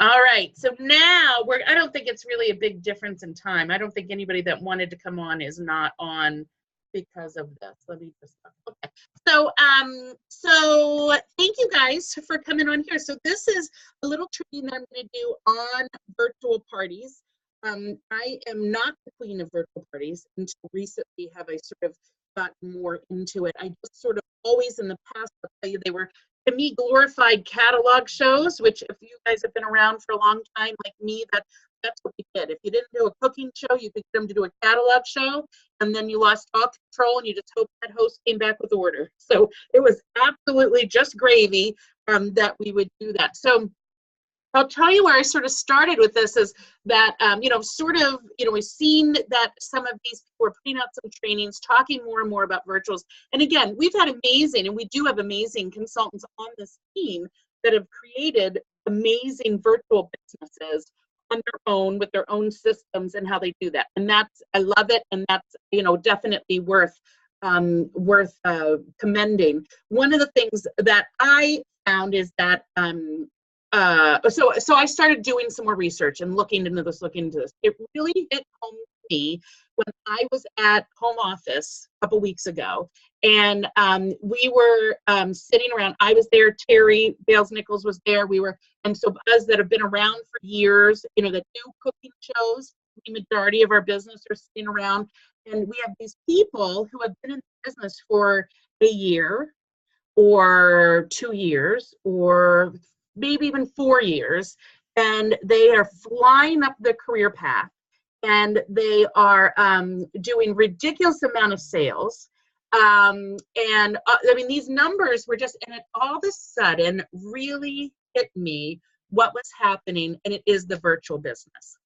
All right, so now I don't think it's really a big difference in time. I don't think anybody that wanted to come on is not on because of this. Let me just, okay. So thank you guys for coming on here. So this is a little training that I'm going to do on virtual parties. I am not the queen of virtual parties. Until recently have I sort of gotten more into it. I just sort of always in the past, I'll tell you, they were to me glorified catalog shows, which if you guys have been around for a long time like me, that's what we did. If you didn't do a cooking show, you could get them to do a catalog show, and then you lost all control and you just hope that host came back with order. So it was absolutely just gravy that we would do that. So I'll tell you where I sort of started with this is that, we've seen that some of these people are putting out some trainings, talking more and more about virtuals. And again, we've had amazing, and we do have amazing consultants on this team that have created amazing virtual businesses on their own with their own systems and how they do that. And I love it. And that's, definitely worth commending. One of the things that I found is that, so I started doing some more research and looking into this. It really hit home to me when I was at home office a couple weeks ago, and we were sitting around. I was there. Terry Bales Nichols was there. And so us that have been around for years, that do cooking shows, the majority of our business are sitting around, and we have these people who have been in business for a year or 2 years or maybe even 4 years, and they are flying up the career path, and they are doing ridiculous amount of sales. These numbers were just, and it all of a sudden really hit me what was happening, and it is the virtual business.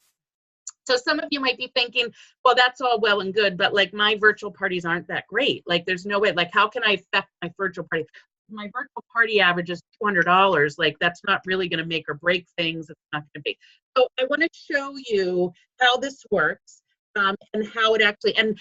So some of you might be thinking, well, that's all well and good, but like my virtual parties aren't that great. Like there's no way, like how can I affect my virtual party? My virtual party average is $200. Like that's not really going to make or break things. It's not going to be. So I want to show you how this works and how it actually, and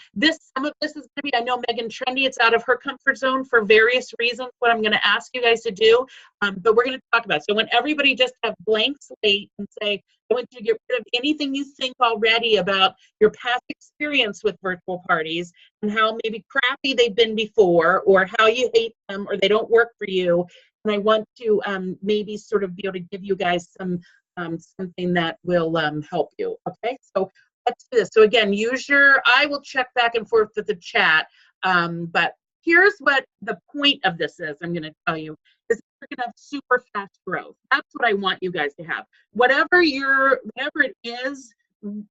some of this is going to be, I know Megan Trendy, it's out of her comfort zone for various reasons, what I'm going to ask you guys to do, but we're going to talk about it. So when everybody just have blank slate and say, I want you to get rid of anything you think already about your past experience with virtual parties and how maybe crappy they've been before or how you hate them or they don't work for you. And I want to maybe sort of be able to give you guys something that will help you. Okay, so let's do this. So again, I will check back and forth with the chat, but here's what the point of this is, I'm going to tell you, is you're going to have super fast growth. That's what I want you guys to have. Whatever it is,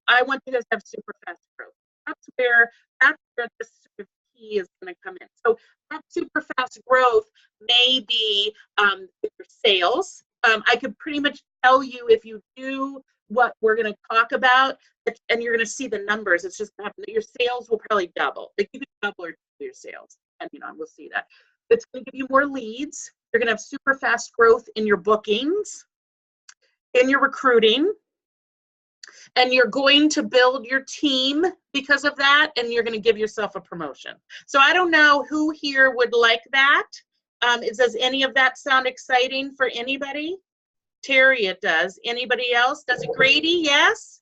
I want you guys to have super fast growth. That's where this sort of key is going to come in. So that super fast growth may be with your sales. I could pretty much tell you if you do what we're going to talk about, and you're going to see the numbers. It's just going to happen. Your sales will probably double. Like you could double your sales, and we'll see that. It's going to give you more leads. You're going to have super fast growth in your bookings, in your recruiting, and you're going to build your team because of that, and you're going to give yourself a promotion. So I don't know who here would like that. Does any of that sound exciting for anybody? Terry, it does. Anybody else? Does it? Grady? Yes?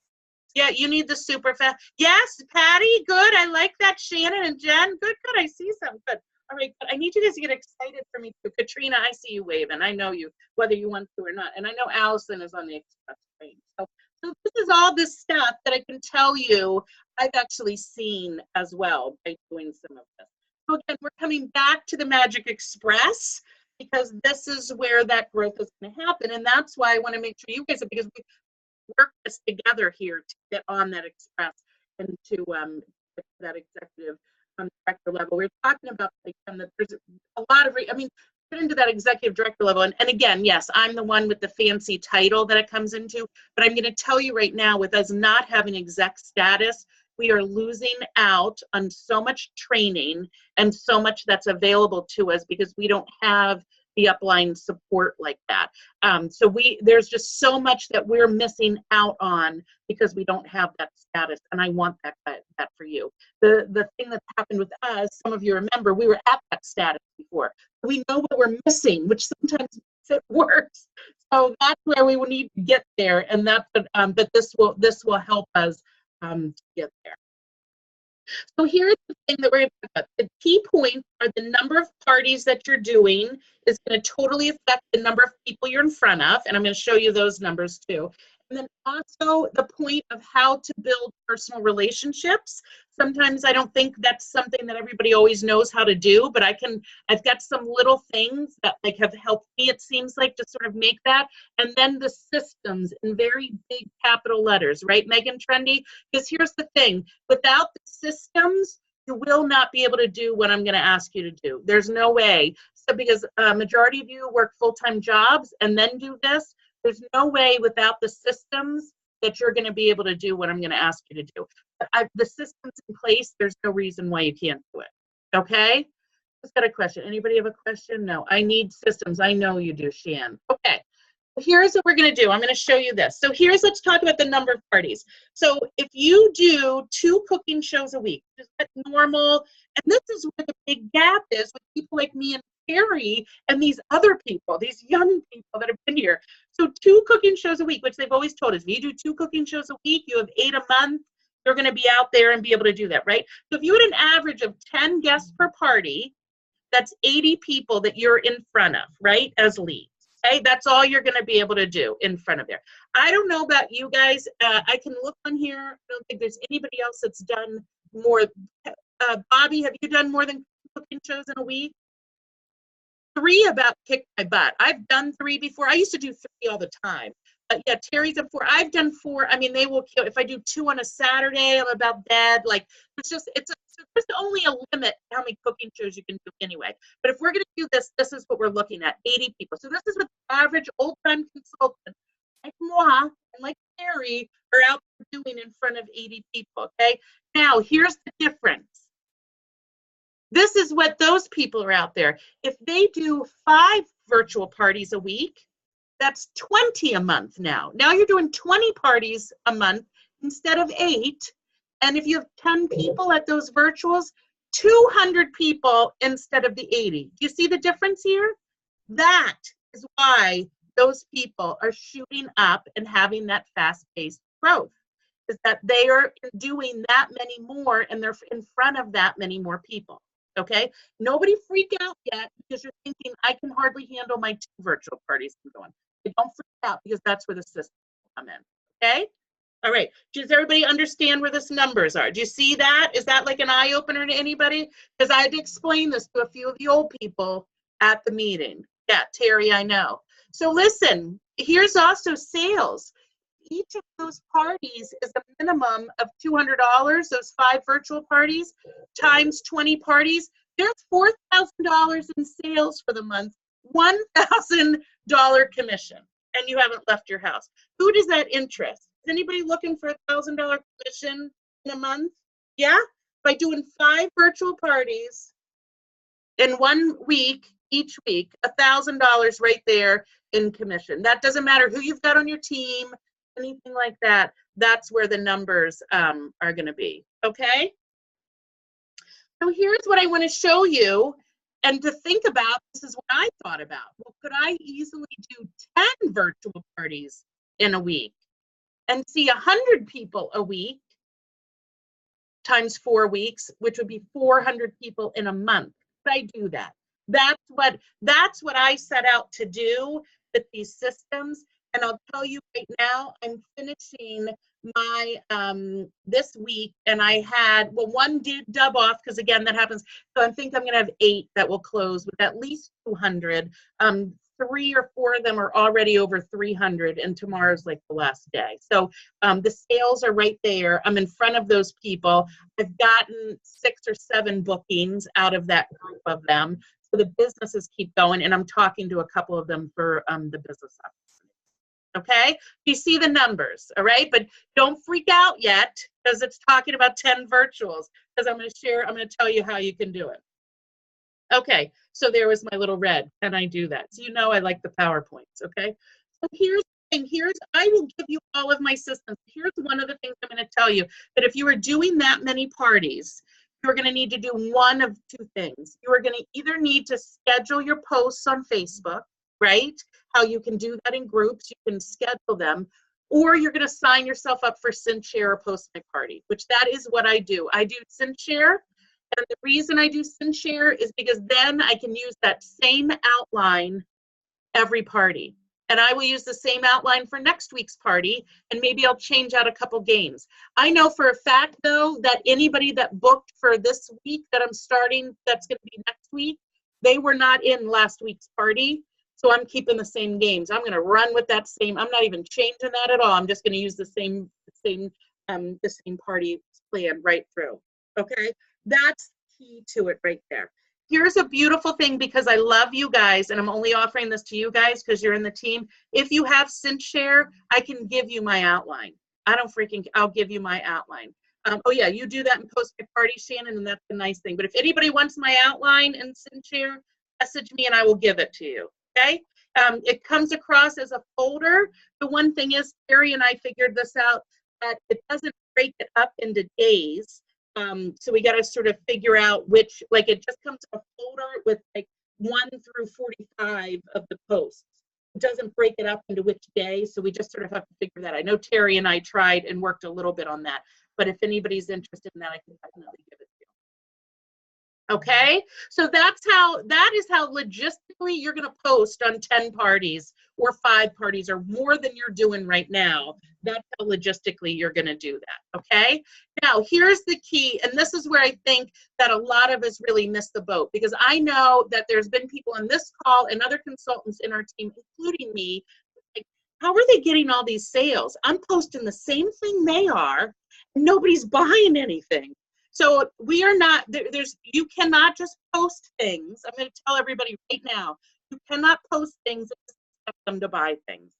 Yeah, you need the super fast. Yes, Patty, good. I like that. Shannon and Jen, good. I see some. Good. All right, but I need you guys to get excited for me too. Katrina, I see you waving. I know you, whether you want to or not. And I know Allison is on the express train. So this is all this stuff that I can tell you I've actually seen as well by doing some of this. So again, we're coming back to the Magic Express, because this is where that growth is going to happen. And that's why I want to make sure you guys, because we work this together here to get on that express and to get to that executive director level. We're talking about, again, that there's a lot of, get into that executive director level. And again, yes, I'm the one with the fancy title that it comes into, but I'm going to tell you right now, with us not having exec status, we are losing out on so much training and so much that's available to us because we don't have the upline support like that. So there's just so much that we're missing out on because we don't have that status, and I want that for you. The thing that's happened with us, some of you remember, we were at that status before. We know what we're missing, which sometimes makes it worse. So that's where we will need to get there, and that's what, but this will help us get there. So here's the thing that we're going to talk about. The key points are the number of parties that you're doing is going to totally affect the number of people you're in front of, and I'm going to show you those numbers too. And then also the point of how to build personal relationships. Sometimes I don't think that's something that everybody always knows how to do, but I've got some little things that like have helped me, it seems like, to sort of make that. And then the systems in very big capital letters, right, Megan Trendy? Because here's the thing, without the systems, you will not be able to do what I'm going to ask you to do. There's no way. So because majority of you work full-time jobs and then do this, there's no way without the systems that you're going to be able to do what I'm going to ask you to do. But the system's in place, there's no reason why you can't do it. Okay? Just got a question. Anybody have a question? No. I need systems. I know you do, Shan. Okay. Here's what we're going to do. I'm going to show you this. So let's talk about the number of parties. So if you do 2 cooking shows a week, is that normal? And this is where the big gap is with people like me and Terry and these other people, these young people that have been here. So 2 cooking shows a week, which they've always told us, if you do 2 cooking shows a week, you have 8 a month, you're going to be out there and be able to do that, right? So if you had an average of 10 guests per party, that's 80 people that you're in front of, right, as leads. Okay, that's all you're going to be able to do in front of there. I don't know about you guys. I can look on here. I don't think there's anybody else that's done more. Bobby, have you done more than cooking shows in a week? 3 about kicked my butt. I've done 3 before. I used to do 3 all the time. But yeah, Terry's done 4. I've done 4. I mean, they will kill. If I do 2 on a Saturday, I'm about dead. Like, there's only a limit to how many cooking shows you can do anyway. But if we're going to do this, this is what we're looking at, 80 people. So this is what the average old-time consultant like moi and like Terry are out there doing in front of 80 people, okay? Now, here's the difference. This is what those people are out there. If they do 5 virtual parties a week, that's 20 a month now. Now you're doing 20 parties a month instead of 8. And if you have 10 people at those virtuals, 200 people instead of the 80. Do you see the difference here? That is why those people are shooting up and having that fast-paced growth, is that they are doing that many more and they're in front of that many more people. Okay, nobody freak out yet because you're thinking, I can hardly handle my 2 virtual parties I'm going. Don't freak out because that's where the systems come in. Okay, all right. Does everybody understand where these numbers are? Do you see that? Is that like an eye opener to anybody? Because I had to explain this to a few of the old people at the meeting. Yeah, Terry, I know. So listen, here's also sales. Each of those parties is a minimum of $200, those 5 virtual parties, times 20 parties. There's $4,000 in sales for the month, $1,000 commission, and you haven't left your house. Who does that interest? Is anybody looking for a $1,000 commission in a month? Yeah? By doing 5 virtual parties in 1 week, each week, $1,000 right there in commission. That doesn't matter who you've got on your team, anything like that. That's where the numbers are going to be. Okay? So here's what I want to show you and to think about. This is what I thought about. Well, could I easily do 10 virtual parties in a week and see 100 people a week times 4 weeks, which would be 400 people in a month? Could I do that? That's what I set out to do with these systems. And I'll tell you right now, I'm finishing my this week, and I had, well, 1 did dub off because again that happens. So I think I'm going to have 8 that will close with at least 200. 3 or 4 of them are already over 300, and tomorrow's like the last day. So the sales are right there. I'm in front of those people. I've gotten 6 or 7 bookings out of that group of them. So the businesses keep going, and I'm talking to a couple of them for the business opportunity. Okay, you see the numbers, all right? But don't freak out yet because it's talking about 10 virtuals, because I'm going to tell you how you can do it. Okay, so there was my little red, and I do that. So you know I like the PowerPoints, okay? So here's the thing, I will give you all of my systems. Here's one of the things I'm going to tell you, that if you are doing that many parties, you're going to need to do one of 2 things. You are going to either need to schedule your posts on Facebook, right? how you can do that in groups. You can schedule them, or you're going to sign yourself up for SynShare or Post My Party, which that is what I do. I do SynShare, and the reason I do SynShare is because then I can use that same outline every party. And I will use the same outline for next week's party, and maybe I'll change out a couple games. I know for a fact, though, that anybody that booked for this week that I'm starting, that's going to be next week, they were not in last week's party. So I'm keeping the same games. I'm going to run with that same. I'm not even changing that at all. I'm just going to use the same party plan right through. Okay, that's key to it right there. Here's a beautiful thing, because I love you guys, and I'm only offering this to you guys because you're in the team. If you have SynShare, I can give you my outline. I'll give you my outline. Oh yeah, you do that in Post My Party, Shannon, and that's the nice thing. But if anybody wants my outline in SynShare, message me and I will give it to you, okay? It comes across as a folder. The one thing is, Terry and I figured this out, that it doesn't break it up into days. So we got to sort of figure out which, like it just comes in a folder with like 1 through 45 of the posts. It doesn't break it up into which day, so we just sort of have to figure that out. I know Terry and I tried and worked a little bit on that, but if anybody's interested in that, I can definitely give it to you. Okay, so that is how logistically you're going to post on 10 parties or 5 parties or more than you're doing right now. That's how logistically you're going to do that. Okay, now here's the key, and this is where I think that a lot of us really miss the boat, because I know that there's been people on this call and other consultants in our team, including me, like, how are they getting all these sales? I'm posting the same thing they are, and nobody's buying anything. So we are not, you cannot just post things. I'm going to tell everybody right now, you cannot post things and expect them to buy things.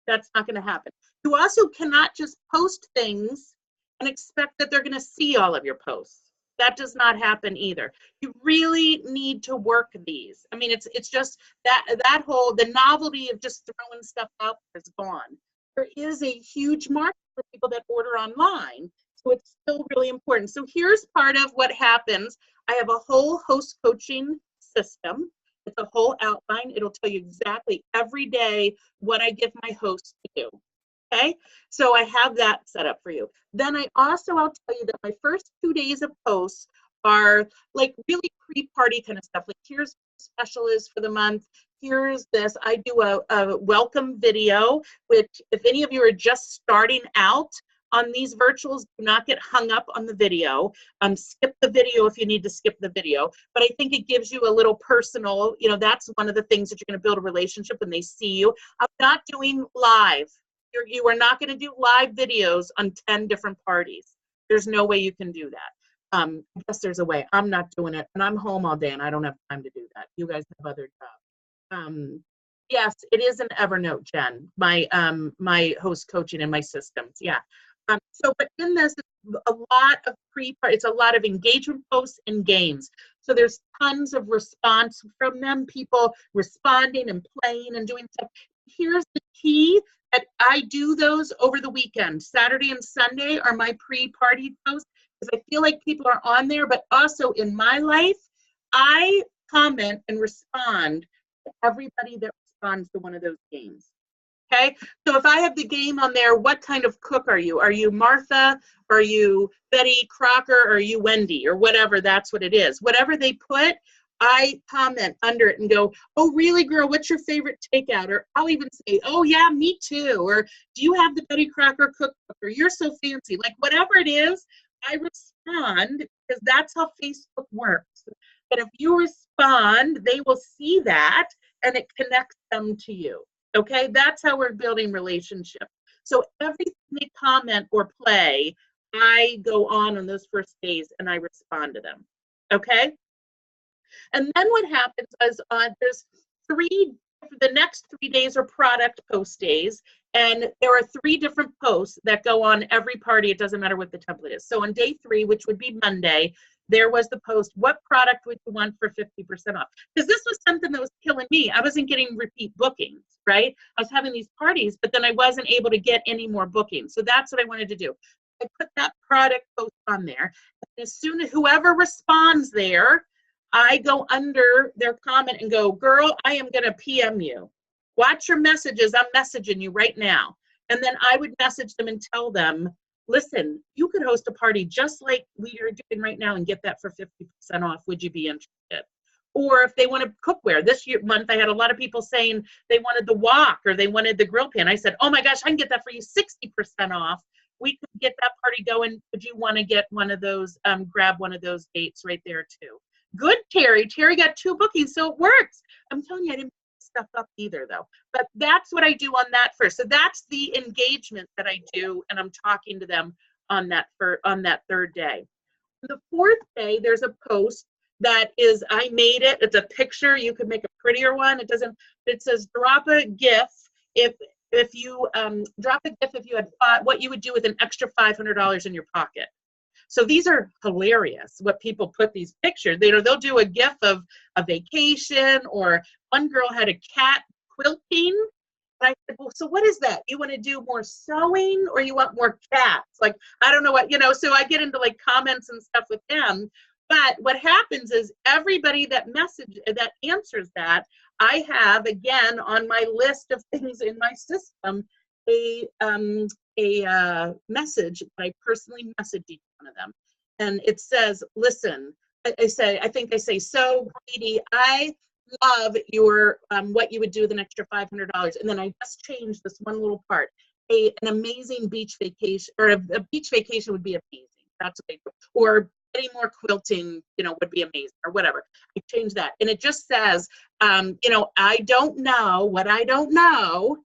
That's not going to happen. You also cannot just post things and expect that they're going to see all of your posts. That does not happen either. You really need to work these. I mean, it's just that whole, the novelty of just throwing stuff out there is gone. There is a huge market for people that order online. So it's still really important. So here's part of what happens. I have a whole host coaching system. It's a whole outline. It'll tell you exactly every day what I give my hosts to do. Okay, so I have that set up for you. Then I'll tell you that my first 2 days of posts are like really pre-party kind of stuff. Like, here's what the special is for the month. Here's this. I do a welcome video, which if any of you are just starting out on these virtuals, do not get hung up on the video. Skip the video if you need to skip the video. But I think it gives you a little personal, that's one of the things that you're going to build a relationship when they see you. I'm not doing live. You are not going to do live videos on 10 different parties. There's no way you can do that. I guess there's a way. I'm not doing it, and I'm home all day, and I don't have time to do that. You guys have other jobs. Yes, it is an Evernote, Jen, my host coaching and my systems. Yeah. But in this, a lot of it's a lot of engagement posts and games. So there's tons of response from them, people responding and playing and doing stuff. Here's the key, that I do those over the weekend. Saturday and Sunday are my pre-party posts, because I feel like people are on there, but also in my life, I comment and respond to everybody that responds to one of those games. Okay, so if I have the game on there, what kind of cook are you? Are you Martha? Are you Betty Crocker? Or are you Wendy? Or whatever, that's what it is. Whatever they put, I comment under it and go, oh, really, girl, what's your favorite takeout? Or I'll even say, oh, yeah, me too. Or do you have the Betty Crocker cookbook? Or you're so fancy. Like, whatever it is, I respond, because that's how Facebook works. But if you respond, they will see that, and it connects them to you. Okay, that's how we're building relationships. So everything they comment or play, I go on those first days and I respond to them. Okay, and then what happens is there's the next 3 days are product post days, and there are 3 different posts that go on every party. It doesn't matter what the template is. So on day 3, which would be Monday, there was the post, what product would you want for 50% off? Because this was something that was killing me. I wasn't getting repeat bookings, right? I was having these parties, but then I wasn't able to get any more bookings. So that's what I wanted to do. I put that product post on there. And as soon as whoever responds there, I go under their comment and go, girl, I am going to PM you. Watch your messages. I'm messaging you right now. And then I would message them and tell them, listen, you could host a party just like we are doing right now and get that for 50% off. Would you be interested? Or if they wanted cookware, this month I had a lot of people saying they wanted the wok or they wanted the grill pan. I said, oh my gosh, I can get that for you 60% off. We could get that party going. Would you want to get one of those, grab one of those dates right there too? Good, Terry. Terry got 2 bookings, so it works. I'm telling you, I didn't stuff up either though. But that's what I do on that first. So that's the engagement that I do, and I'm talking to them on that third day. The fourth day, there's a post that is, I made it. It's a picture. You could make a prettier one. It says drop a GIF if you drop a GIF if you had what you would do with an extra $500 in your pocket. So these are hilarious, what people put these pictures. They'll do a GIF of a vacation, or one girl had a cat quilting. And I said, well, so what is that? You want to do more sewing or you want more cats? Like, I don't know what, so I get into like comments and stuff with them. But what happens is everybody that answers that, I have, again, on my list of things in my system, a message that I personally message each one of them. And it says, listen, I think I say, so Greedy, I love your, what you would do with an extra $500. And then I just changed this one little part. An amazing beach vacation, or a beach vacation would be amazing. That's what I do. Or any more quilting, would be amazing, or whatever. I changed that. And it just says, I don't know what I don't know.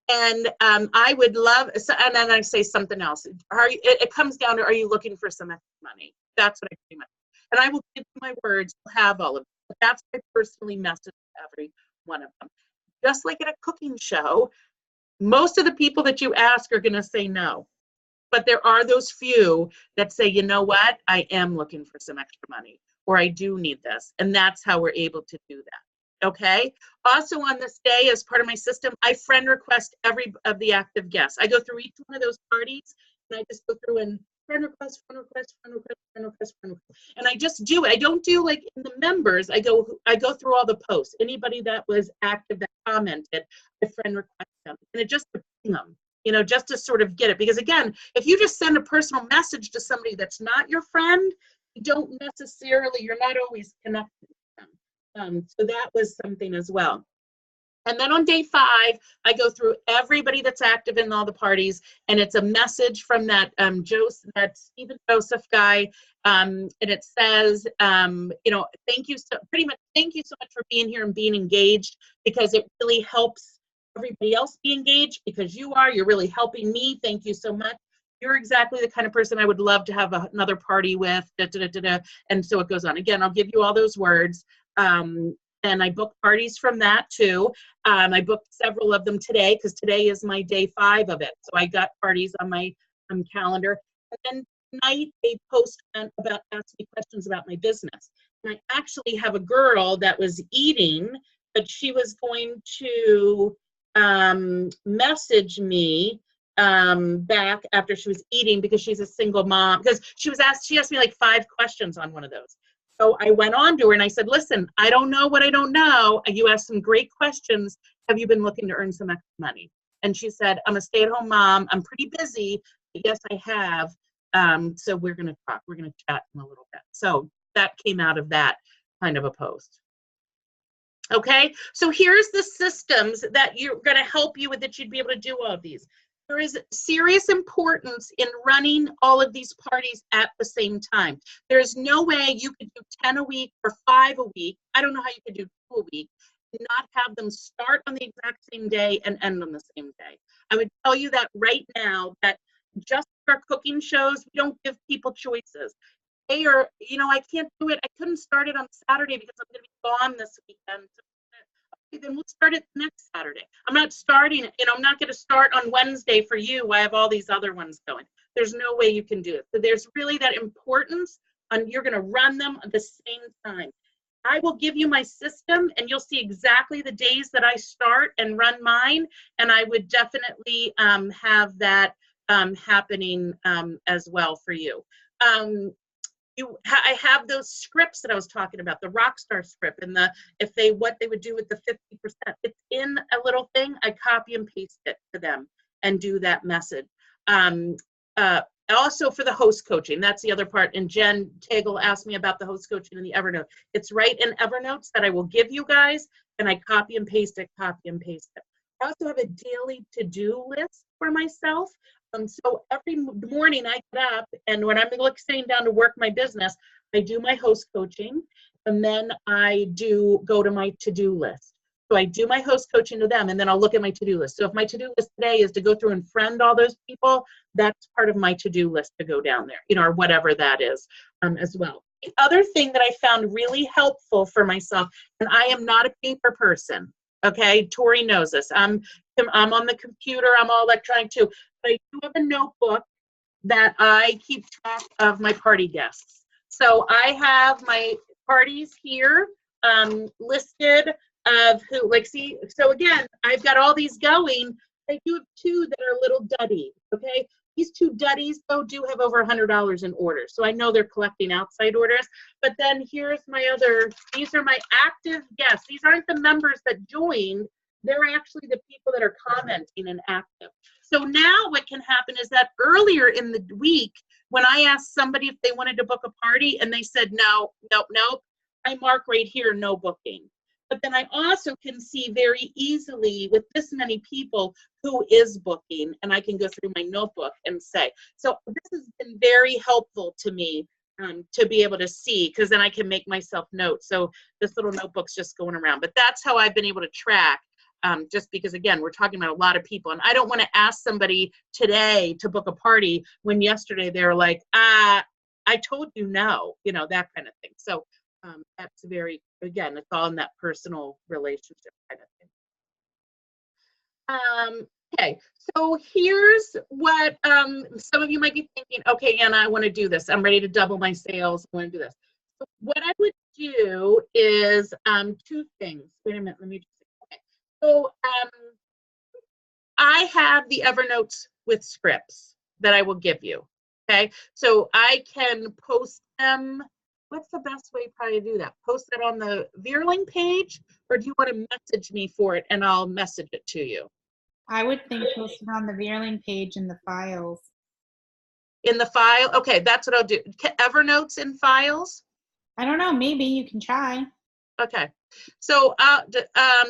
And I would love, and then I say something else. It comes down to, are you looking for some extra money? That's what I pretty much. And I will give you my words, I'll have all of it. But that's what I personally message every one of them. Just like at a cooking show, most of the people that you ask are going to say no. But there are those few that say, you know what, I am looking for some extra money, or I do need this. And that's how we're able to do that. Okay. Also on this day, as part of my system, I friend request every of the active guests. I go through each one of those parties, and I just go through and friend request, friend request, friend request, friend request, friend request. And I just do it. I don't do like in the members. I go through all the posts. Anybody that was active that commented, I friend request them. And it just ping them, just to sort of get it. Because again, if you just send a personal message to somebody that's not your friend, you're not always connected with them. So that was something as well. And then on day 5, I go through everybody that's active in all the parties, and it's a message from that that Stephen Joseph guy, and it says, thank you so much for being here and being engaged, because it really helps everybody else be engaged, because you're really helping me. Thank you so much. You're exactly the kind of person I would love to have another party with. And so it goes on. Again, I'll give you all those words. And I booked parties from that too. I booked several of them today, because today is my day 5 of it. So I got parties on my calendar. And then tonight, a post went about asking me questions about my business. And I actually have a girl that was eating, but she was going to message me back after she was eating, because she's a single mom. Because she asked me like 5 questions on one of those. So I went on to her and I said, listen, I don't know what I don't know. You asked some great questions. Have you been looking to earn some extra money? And she said, I'm a stay-at-home mom. I'm pretty busy. But yes, I have. So we're going to talk. We're going to chat in a little bit. So that came out of that kind of a post. Okay, so here's the systems that you're going to help you with, that you'd be able to do all of these. There is serious importance in running all of these parties at the same time. There's no way you could do 10 a week or 5 a week. I don't know how you could do 2 a week, and not have them start on the exact same day and end on the same day. I would tell you that right now, that just for cooking shows, we don't give people choices. Hey, or, I can't do it. I couldn't start it on Saturday because I'm going to be gone this weekend. Okay, then we'll start it next Saturday. I'm not starting, I'm not going to start on Wednesday for you. I have all these other ones going. There's no way you can do it. So there's really that importance on, you're going to run them at the same time. I will give you my system, and you'll see exactly the days that I start and run mine. And I would definitely have that happening as well for you. I have those scripts that I was talking about, the Rockstar script, and what they would do with the 50%. It's in a little thing. I copy and paste it to them and do that message. Also for the host coaching, that's the other part. And Jen Tagle asked me about the host coaching in the Evernote. It's right in Evernote that I will give you guys, and I copy and paste it, copy and paste it. I also have a daily to-do list for myself. So every morning I get up, and when I'm sitting down to work my business, I do my host coaching, and then I go to my to-do list. So I do my host coaching to them, and then I'll look at my to-do list. So if my to-do list today is to go through and friend all those people, that's part of my to-do list to go down there, or whatever that is as well. The other thing that I found really helpful for myself, and I am not a paper person, okay? Tori knows this. I'm on the computer, I'm all electronic too, but I do have a notebook that I keep track of my party guests. So I have my parties here listed of who, so again, I've got all these going. I do have 2 that are little duddy, okay? These 2 duddies, though, do have over $100 in orders. So I know they're collecting outside orders. But then here's these are my active guests. These aren't the members that joined. They're actually the people that are commenting and active. So now what can happen is that earlier in the week, when I asked somebody if they wanted to book a party and they said, no, I mark right here, no booking. But then I also can see very easily with this many people who is booking, and I can go through my notebook and say. So this has been very helpful to me to be able to see, because then I can make myself notes. So this little notebook's just going around. But that's how I've been able to track, just because, again, we're talking about a lot of people. And I don't want to ask somebody today to book a party when yesterday they were like, I told you no, that kind of thing. So that's again, it's all in that personal relationship kind of thing. Okay, so here's what some of you might be thinking, okay, Anna, I want to do this. I'm ready to double my sales. I want to do this. So what I would do is 2 things. Wait a minute, let me just, okay. So I have the Evernotes with scripts that I will give you, okay? So I can post them. What's the best way probably to do that? Post it on the Veerling page, or do you want to message me for it and I'll message it to you? I would think post it on the Veerling page in the files. In the file? Okay, that's what I'll do. Evernotes in files? I don't know, maybe you can try. Okay. So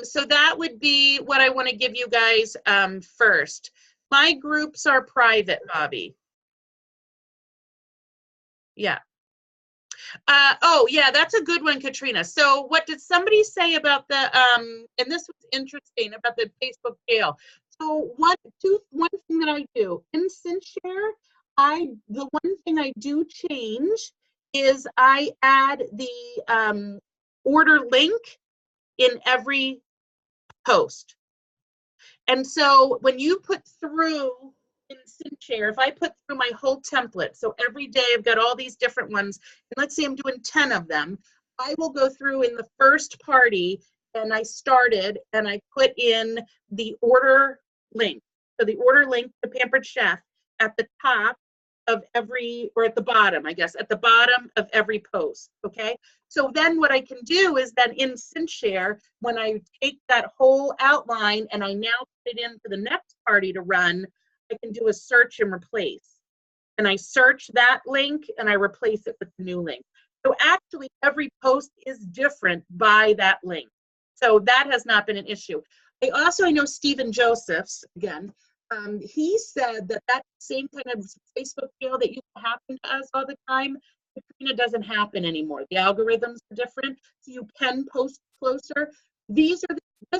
so that would be what I want to give you guys first. My groups are private, Bobby. Yeah. Oh, yeah, that's a good one, Katrina. So what did somebody say about the, and this was interesting, about the Facebook jail. So one thing that I do, in SynShare, the one thing I do change is I add the order link in every post. And so when you put through in SynShare, if I put through my whole template, so every day I've got all these different ones, and let's say I'm doing 10 of them, I will go through in the first party, and I started, and I put in the order link. So the order link to Pampered Chef at the top of every, or at the bottom, I guess, at the bottom of every post, okay? So then what I can do is then in SynShare, when I take that whole outline and I now put it in for the next party to run, I can do a search and replace. And I search that link and I replace it with the new link. So actually every post is different by that link. So that has not been an issue. I know Stephen Josephs, again, he said that same kind of Facebook jail that used to happen to us all the time, Katrina, doesn't happen anymore. The algorithms are different, so you can post closer. This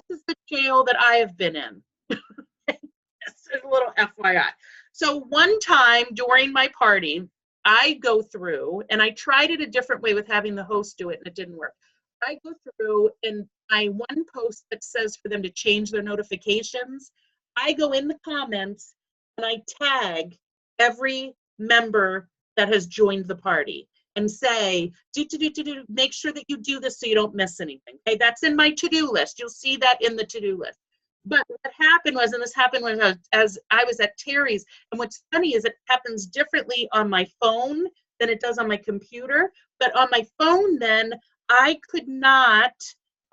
is the jail that I have been in. This is a little FYI. So one time during my party, I go through, and I tried it a different way with having the host do it, and it didn't work. I go through, and one post that says for them to change their notifications, I go in the comments and I tag every member that has joined the party and say, make sure that you do this so you don't miss anything. Okay, that's in my to-do list. You'll see that in the to-do list. But what happened was, and this happened when as I was at Terry's, and what's funny is it happens differently on my phone than it does on my computer. But on my phone, then I could not,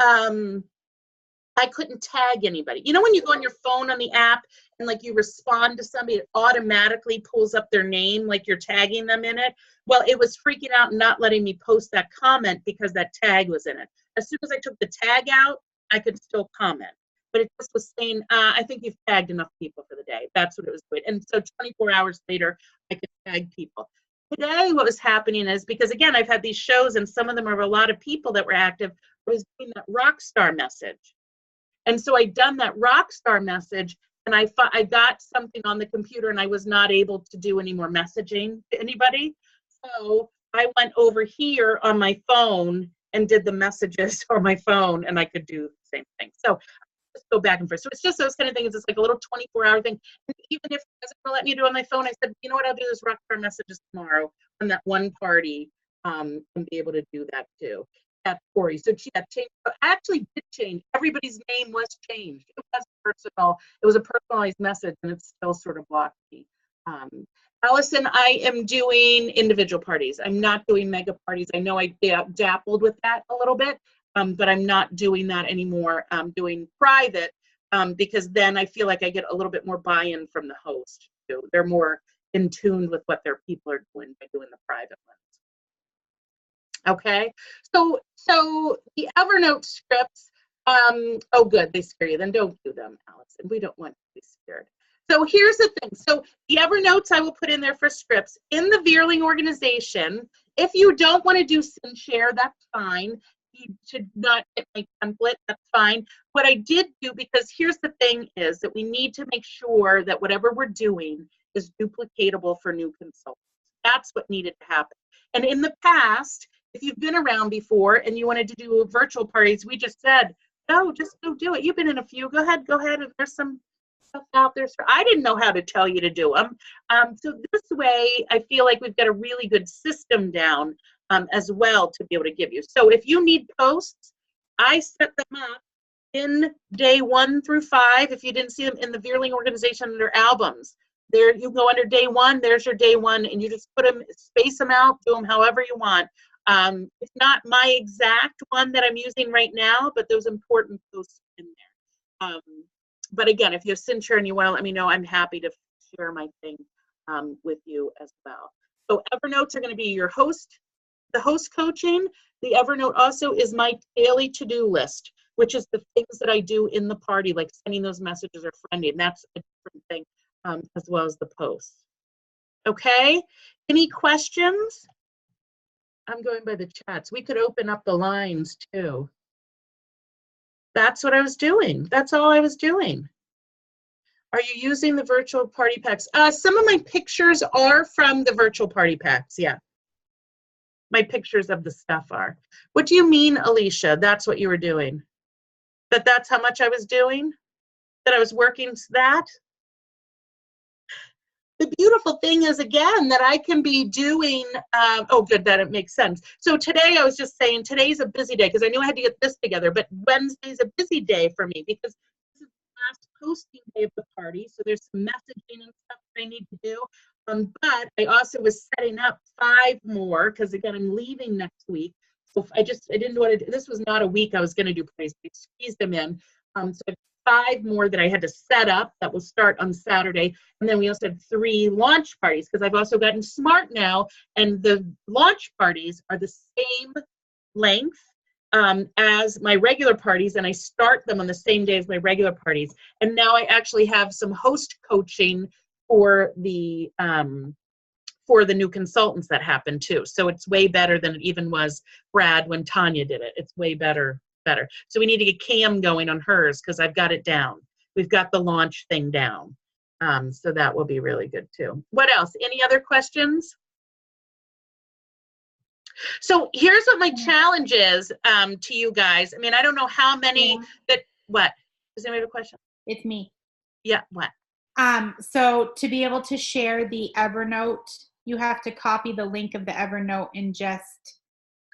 I couldn't tag anybody. You know, when you go on your phone on the app and like you respond to somebody, it automatically pulls up their name, like you're tagging them in it. Well, it was freaking out and not letting me post that comment because that tag was in it. As soon as I took the tag out, I could still comment. But it just was saying, I think you've tagged enough people for the day. That's what it was doing. And so 24 hours later, I could tag people. Today, what was happening is, because again, I've had these shows and some of them are a lot of people that were active, I was doing that rock star message. And so I'd done that rock star message, and I got something on the computer and I was not able to do any more messaging to anybody. So I went over here on my phone and did the messages on my phone, and I could do the same thing. So just go back and forth. So it's just those kind of things. It's like a little 24-hour thing. And even if it doesn't let me do it on my phone, I said, you know what, I'll do this rock star messages tomorrow on that one party, and be able to do that too. At Corey. So she had changed. I actually did change. Everybody's name was changed. It was personal. It was a personalized message, and it's still sort of blocked me. Allison, I am doing individual parties. I'm not doing mega parties. I know I dabbled with that a little bit, but I'm not doing that anymore. I'm doing private because then I feel like I get a little bit more buy-in from the host too. They're more in tune with what their people are doing by doing the private ones. Okay, so the Evernote scripts, oh good, they scare you, then don't do them, Allison. We don't want to be scared. So here's the thing. So the Evernotes I will put in there for scripts. In the Veerling organization, if you don't want to do SynShare, that's fine. You should not get my template, that's fine. What I did do, because here's the thing is that we need to make sure that whatever we're doing is duplicatable for new consultants. That's what needed to happen. And in the past, if you've been around before and you wanted to do virtual parties, we just said, no, just go do it. You've been in a few. Go ahead. And there's some stuff out there. So I didn't know how to tell you to do them. So this way, I feel like we've got a really good system down as well to be able to give you. So if you need posts, I set them up in day 1 through 5. If you didn't see them in the Veerling organization under albums, there you go under day 1. There's your day 1, and you just put them, space them out, do them however you want. It's not my exact one that I'm using right now, but those important posts in there. But again, if you have SynShare and you want to let me know, I'm happy to share my thing with you as well. So Evernotes are going to be your host, the host coaching. The Evernote also is my daily to-do list, which is the things that I do in the party, like sending those messages or friending. That's a different thing as well as the posts. Okay, any questions? I'm going by the chats. We could open up the lines too. That's what I was doing. That's all I was doing. Are you using the virtual party packs? Some of my pictures are from the virtual party packs, yeah. My pictures of the stuff are. What do you mean, Alicia? That's what you were doing? That's how much I was doing? That I was working that? The beautiful thing is, again, that I can be doing, oh, good, that it makes sense. So today I was just saying, today's a busy day because I knew I had to get this together, but Wednesday's a busy day for me because this is the last posting day of the party. So there's some messaging and stuff that I need to do. But I also was setting up 5 more because, again, I'm leaving next week. So I didn't want to, this was not a week I was going to do parties, but I squeezed them in. So 5 more that I had to set up that will start on Saturday. And then we also had 3 launch parties because I've also gotten smart now. And the launch parties are the same length as my regular parties. And I start them on the same day as my regular parties. And now I actually have some host coaching for the new consultants that happen too. So it's way better than it even was, Brad, when Tanya did it. It's way better. So we need to get Cam going on hers because I've got it down. We've got the launch thing down. So that will be really good too. What else? Any other questions? So here's what my challenge is to you guys. I mean, I don't know how many what? Does anybody have a question? It's me. Yeah, what? So to be able to share the Evernote, you have to copy the link of the Evernote and just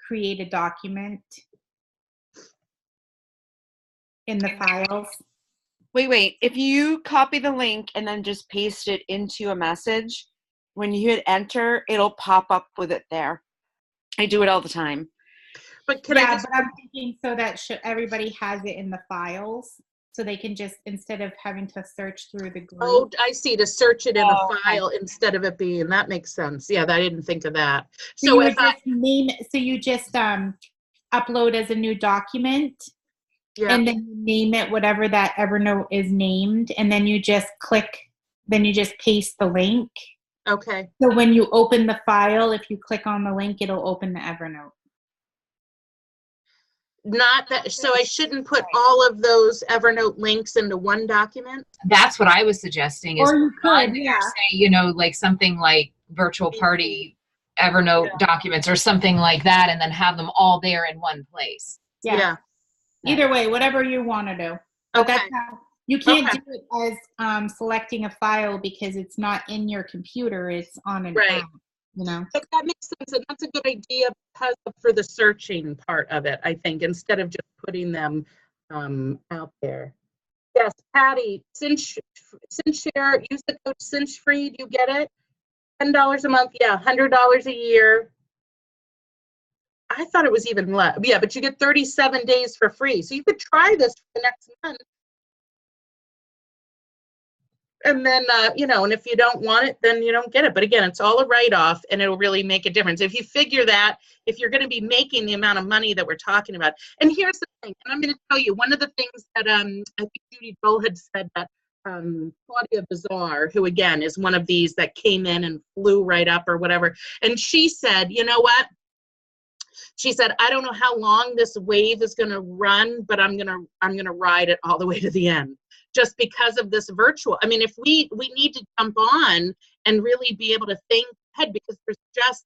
create a document in the files. Wait. If you copy the link and then just paste it into a message, when you hit enter, it'll pop up with it there. I do it all the time. But can I Yeah, just, but I'm thinking so that everybody has it in the files, so they can just, instead of having to search through the group. oh, I see, to search it in a Oh, okay. file instead of it being, that makes sense. Yeah, I didn't think of that. So So you if would just name it, so you just upload as a new document, yeah, and then you name it whatever that Evernote is named, and then you just then you just paste the link. okay. So when you open the file, if you click on the link, it'll open the Evernote. Not that, so I shouldn't put all of those Evernote links into one document? That's what I was suggesting is Or you on could, there, yeah. say, you know, like something like virtual party Evernote documents or something like that, and then have them all there in one place. Yeah. Either way, whatever you want to do. But Okay. that's how, you can't Okay. do it as selecting a file because it's not in your computer, it's on an Right. app, you know. But that makes sense, and that's a good idea because for the searching part of it, I think, instead of just putting them out there. Yes, Patty, Cinchshare, use the code CinchFree, do you get it? $10 a month, yeah, $100 a year. I thought it was even less. Yeah, but you get 37 days for free. So you could try this for the next month. And then, you know, and if you don't want it, then you don't get it. But again, it's all a write-off, and it'll really make a difference. If you figure that, if you're going to be making the amount of money that we're talking about. And here's the thing, and I'm going to tell you, one of the things that I think Judy Dole had said that Claudia Bazar, who again is one of these that came in and flew right up or whatever, and she said, you know what? She said, I don't know how long this wave is going to run, but I'm going to ride it all the way to the end, just because of this virtual. I mean, if we need to jump on and really be able to think ahead, because there's just,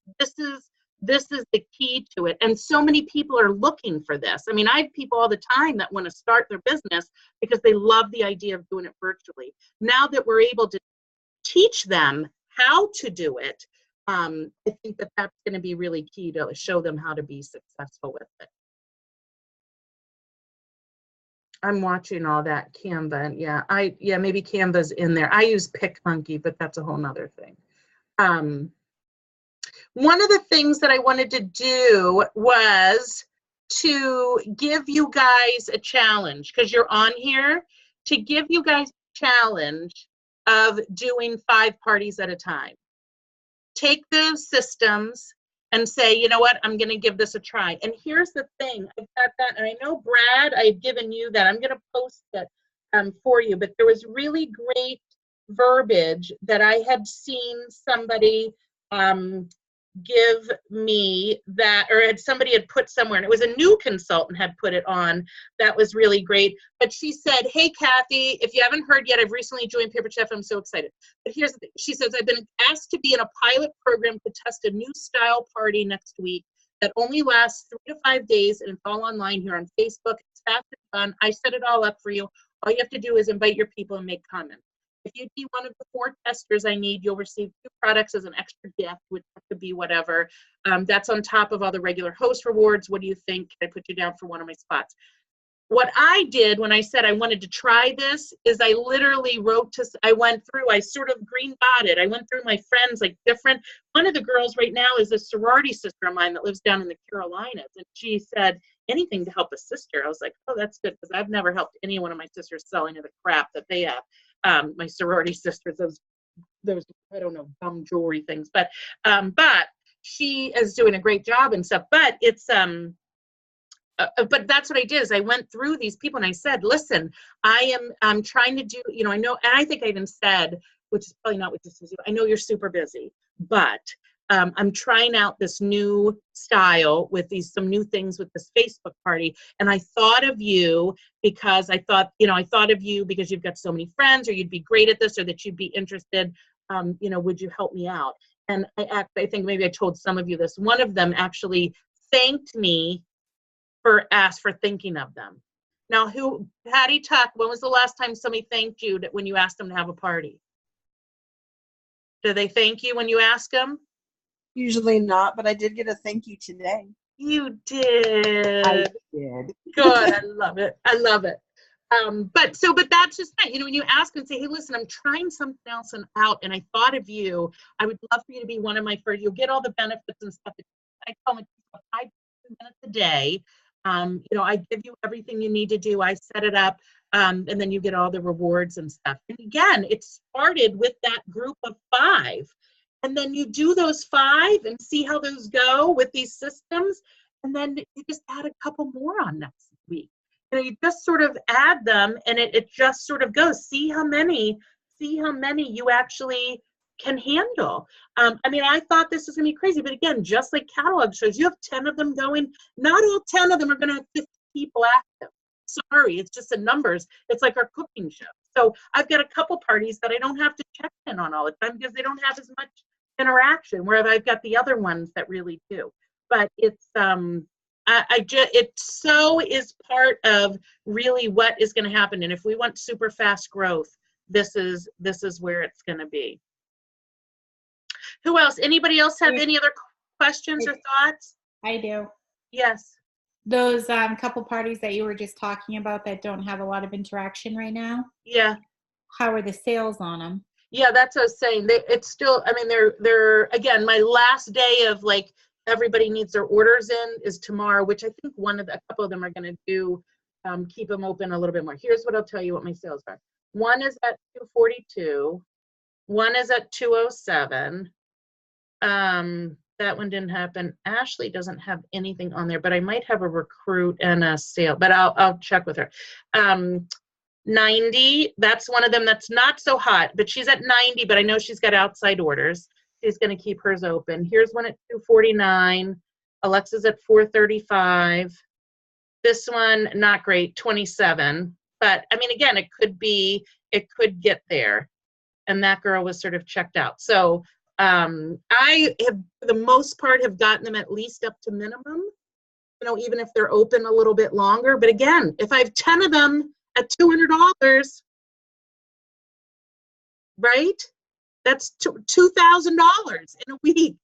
this is the key to it. And so many people are looking for this. I mean, I have people all the time that want to start their business because they love the idea of doing it virtually. Now that we're able to teach them how to do it, I think that that's going to be really key to show them how to be successful with it. I'm watching all that Canva, and yeah, maybe Canva's in there. I use PicMonkey, but that's a whole nother thing. One of the things that I wanted to do was to give you guys a challenge, because you're on here, to give you guys a challenge of doing 5 parties at a time. Take those systems and say, you know what, I'm going to give this a try. And here's the thing, I've got that, and I know, Brad, I had given you that. I'm going to post it for you, but there was really great verbiage that I had seen somebody give me that, or somebody had put somewhere, and it was a new consultant had put it on. That was really great. But she said, hey, Kathy, if you haven't heard yet, I've recently joined Paper Chef. I'm so excited. But here's the thing. She says, I've been asked to be in a pilot program to test a new style party next week that only lasts 3 to 5 days, and it's all online here on Facebook. It's fast and fun. I set it all up for you. All you have to do is invite your people and make comments. If you be one of the 4 testers I need, you'll receive 2 products as an extra gift, which could be whatever. That's on top of all the regular host rewards. What do you think? Can I put you down for one of my spots? What I did when I said I wanted to try this is I literally I sort of green dotted. I went through my friends, like different. One of the girls right now is a sorority sister of mine that lives down in the Carolinas. And she said, anything to help a sister. I was like, oh, that's good, because I've never helped any one of my sisters sell any of the crap that they have. My sorority sisters, those I don't know, dumb jewelry things, but she is doing a great job and stuff. But it's but that's what I did, is I went through these people and I said, listen, I'm trying to do, you know, I know, and I think I even said, which is probably not what this is, I know you're super busy, but I'm trying out this new style with some new things with this Facebook party. And I thought of you because I thought of you because you've got so many friends, or you'd be great at this, or that you'd be interested. You know, would you help me out? And I think maybe I told some of you this. One of them actually thanked me for thinking of them. Now, Patty Tuck, when was the last time somebody thanked you when you asked them to have a party? Do they thank you when you ask them? Usually not, but I did get a thank you today. You did. I did. Good. I love it. I love it. But that's just it. You know, when you ask and say, hey, listen, I'm trying something else out and I thought of you. I would love for you to be one of my first. You'll get all the benefits and stuff. I tell them 5 minutes a day. You know, I give you everything you need to do. I set it up. And then you get all the rewards and stuff. And again, it started with that group of 5. And then you do those 5 and see how those go with these systems. And then you just add a couple more on next week. You know, you just sort of add them and it just sort of goes. See how many you actually can handle. I mean, I thought this was gonna be crazy, but again, just like catalog shows, you have 10 of them going. Not all 10 of them are gonna have 50 people active. Sorry, it's just the numbers. It's like our cooking show. So I've got a couple parties that I don't have to check in on all the time because they don't have as much interaction, where I've got the other ones that really do. But it's it so is part of really what is going to happen. And if we want super fast growth, this is where it's going to be. Who else? Anybody else have any other questions or thoughts? I do. Yes. Those couple parties that you were just talking about that don't have a lot of interaction right now, Yeah. how are the sales on them? Yeah, that's what I was saying. It's still, I mean, they're again, my last day of like everybody needs their orders in is tomorrow, which I think a couple of them are going to do, keep them open a little bit more. Here's what I'll tell you what my sales are. One is at 242. One is at 207. That one didn't happen. Ashley doesn't have anything on there, but I might have a recruit and a sale, but I'll check with her. 90, that's one of them that's not so hot, but she's at 90, but I know she's got outside orders. She's going to keep hers open. Here's one at 249. Alexa's at 435. This one, not great, 27. But I mean, again, it could get there. And that girl was sort of checked out. So I have, for the most part, have gotten them at least up to minimum, you know, even if they're open a little bit longer. But again, if I have 10 of them at $200, right? That's $2,000 in a week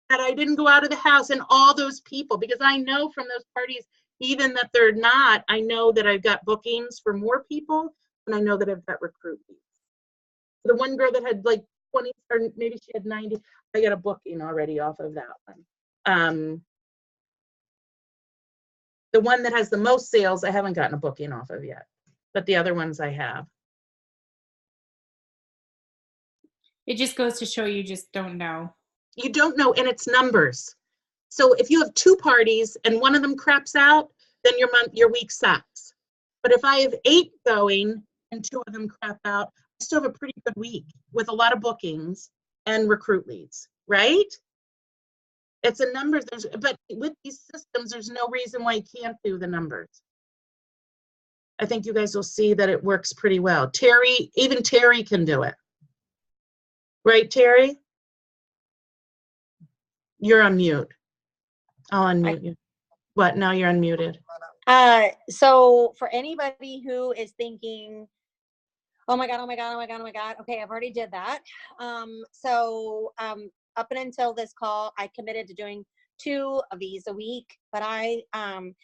that I didn't go out of the house, and all those people, because I know from those parties, even that they're not, I know that I've got bookings for more people, and I know that I've got recruit leads. The one girl that had like 20, or maybe she had 90, I got a booking already off of that one. The one that has the most sales, I haven't gotten a booking off of yet, but the other ones I have. It just goes to show you just don't know. You don't know, and it's numbers. So if you have 2 parties and one of them craps out, then your week sucks. But if I have 8 going and 2 of them crap out, I still have a pretty good week with a lot of bookings and recruit leads, right? It's a numbers, but with these systems, there's no reason why you can't do the numbers. I think you guys will see that it works pretty well. Terry, even Terry can do it. Right, Terry? You're on mute. I'll unmute you. What? Now you're unmuted. So for anybody who is thinking, oh my God, okay, I've already did that. Up and until this call, I committed to doing 2 of these a week, but I am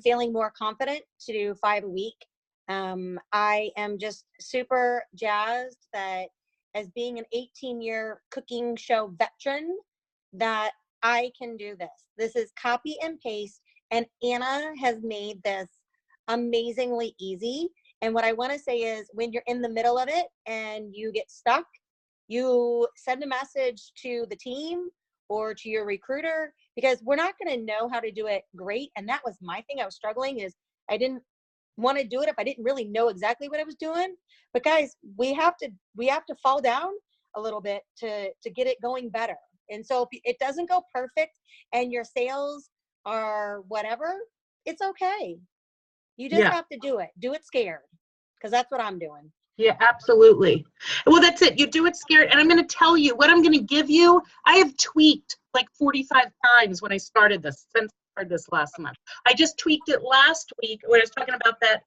feeling more confident to do 5 a week. I am just super jazzed that as being an 18-year cooking show veteran, that I can do this. This is copy and paste, and Anna has made this amazingly easy. And what I want to say is, when you're in the middle of it and you get stuck, you send a message to the team or to your recruiter, because we're not going to know how to do it great. And that was my thing. I was struggling, is I didn't want to do it if I didn't really know exactly what I was doing. But guys, we have to fall down a little bit to get it going better. And so if it doesn't go perfect and your sales are whatever, it's okay. You just have to do it. Do it scared, because that's what I'm doing. Yeah, absolutely. Well, that's it. You do it scared. And I'm going to tell you what I'm going to give you. I have tweaked like 45 times when I started this, since I started this last month. I just tweaked it last week when I was talking about that,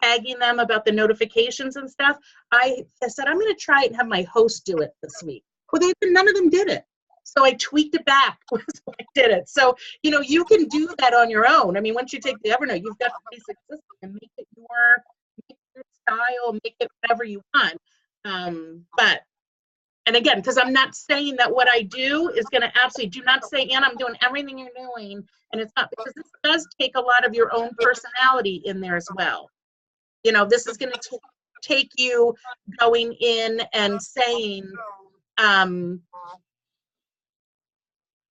tagging them about the notifications and stuff. I said, I'm going to try it and have my host do it this week. Well, none of them did it. So I tweaked it back. So I did it. So, you know, you can do that on your own. I mean, once you take the Evernote, you've got the basic system and make it style, make it whatever you want. But, and again, because I'm not saying that what I do is going to absolutely, do not say, Anna, I'm doing everything you're doing. And it's not, because this does take a lot of your own personality in there as well. You know, this is going to take you going in and saying, oh,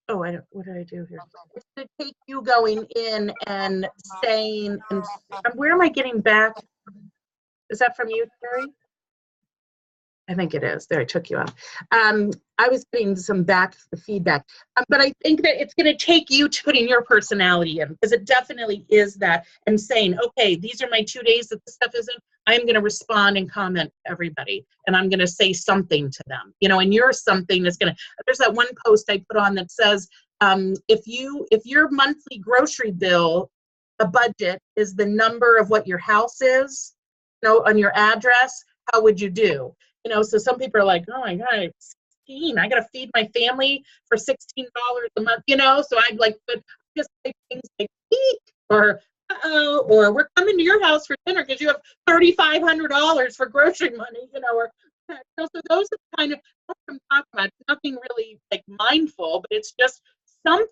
what did I do here? It's going to take you going in and saying, and where am I getting back? Is that from you, Terry? I think it is. There, I took you off. I was getting some back feedback, but I think that it's going to take you to putting your personality in, because it definitely is that, and saying, okay, these are my 2 days that this stuff isn't. I'm going to respond and comment to everybody, and I'm going to say something to them, you know, and you're something that's going to, there's that one post I put on that says, if your monthly grocery bill, a budget is the number of what your house is, you know, on your address, how would you do? You know, so some people are like, oh my God, 16, I got to feed my family for $16 a month, you know? So I'd like, but just say things like, eek, or uh-oh, or we're coming to your house for dinner because you have $3,500 for grocery money, you know, or, so those are kind of what I'm talking about. Nothing really like mindful, but it's just something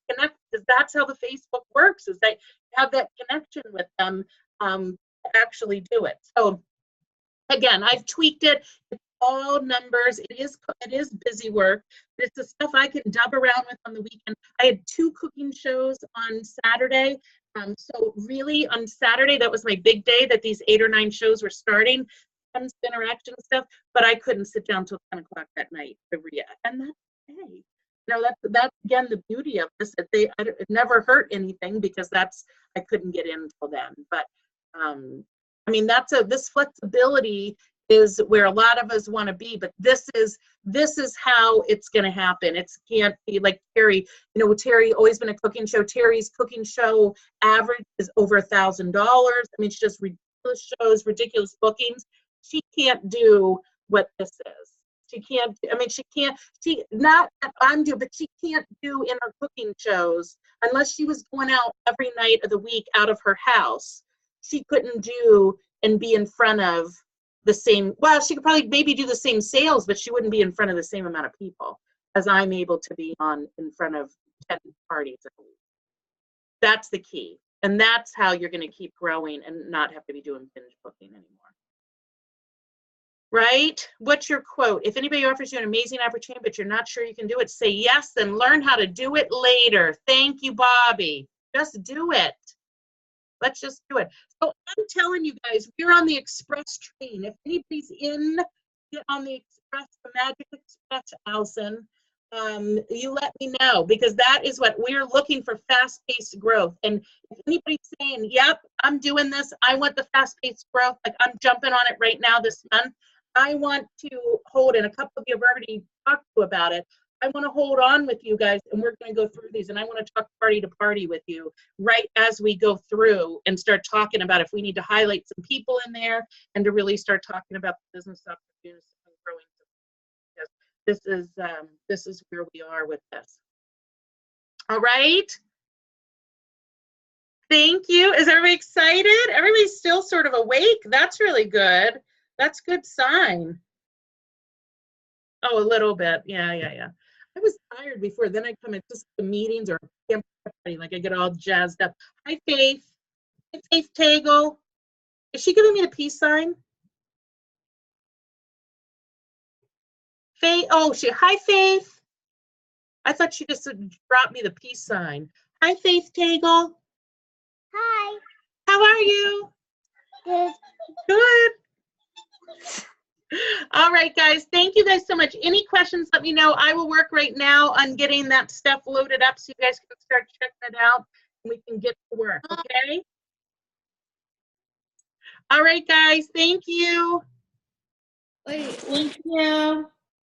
connected, because that's how the Facebook works, is they have that connection with them to actually do it. So again, I've tweaked it. It's all numbers. It is busy work, but it's the stuff I can dub around with on the weekend. I had 2 cooking shows on Saturday. So really on Saturday, that was my big day that these 8 or 9 shows were starting, interaction stuff, but I couldn't sit down till 10 o'clock that night to react. And that's okay. You know, that's again the beauty of this, that it never hurt anything, because I couldn't get in until then. But I mean, this flexibility is where a lot of us want to be, but this is how it's going to happen. It can't be like Terry, you know, Terry always been a cooking show. Terry's cooking show average is over $1,000. I mean, it's just ridiculous shows, ridiculous bookings. She can't do what this is. She can't, I mean, not that I'm doing, but she can't do in her cooking shows unless she was going out every night of the week out of her house. She couldn't do and be in front of the same, well, she could probably maybe do the same sales, but she wouldn't be in front of the same amount of people as I'm able to be in front of 10 parties a week. That's the key. And that's how you're going to keep growing and not have to be doing binge booking anymore. Right? What's your quote? If anybody offers you an amazing opportunity, but you're not sure you can do it, say yes and learn how to do it later. Thank you, Bobby. Just do it. Let's just do it. So I'm telling you guys, we're on the express train. If anybody's get on the express, the Magic Express, Allison, you let me know, because that is what we're looking for, fast-paced growth. And if anybody's saying, yep, I'm doing this, I want the fast-paced growth, like I'm jumping on it right now this month, I want to hold, and a couple of you have already talked to about it, I want to hold on with you guys, and we're going to go through these, and I want to talk party to party with you right as we go through and start talking about if we need to highlight some people in there and to really start talking about the business opportunities and growing. Because this is where we are with this. All right. Thank you. Is everybody excited? Everybody's still sort of awake. That's really good. That's a good sign. Oh, a little bit. Yeah. I was tired before. Then I come into the meetings or like I get all jazzed up. Hi, Faith. Hi, Faith Tagle. Is she giving me the peace sign? Faith. Oh, hi, Faith. I thought she just dropped me the peace sign. Hi, Faith Tagle. Hi. How are you? Good. Good. All right, guys. Thank you guys so much. Any questions, let me know. I will work right now on getting that stuff loaded up so you guys can start checking it out and we can get to work, okay? All right, guys. Thank you. Thank you.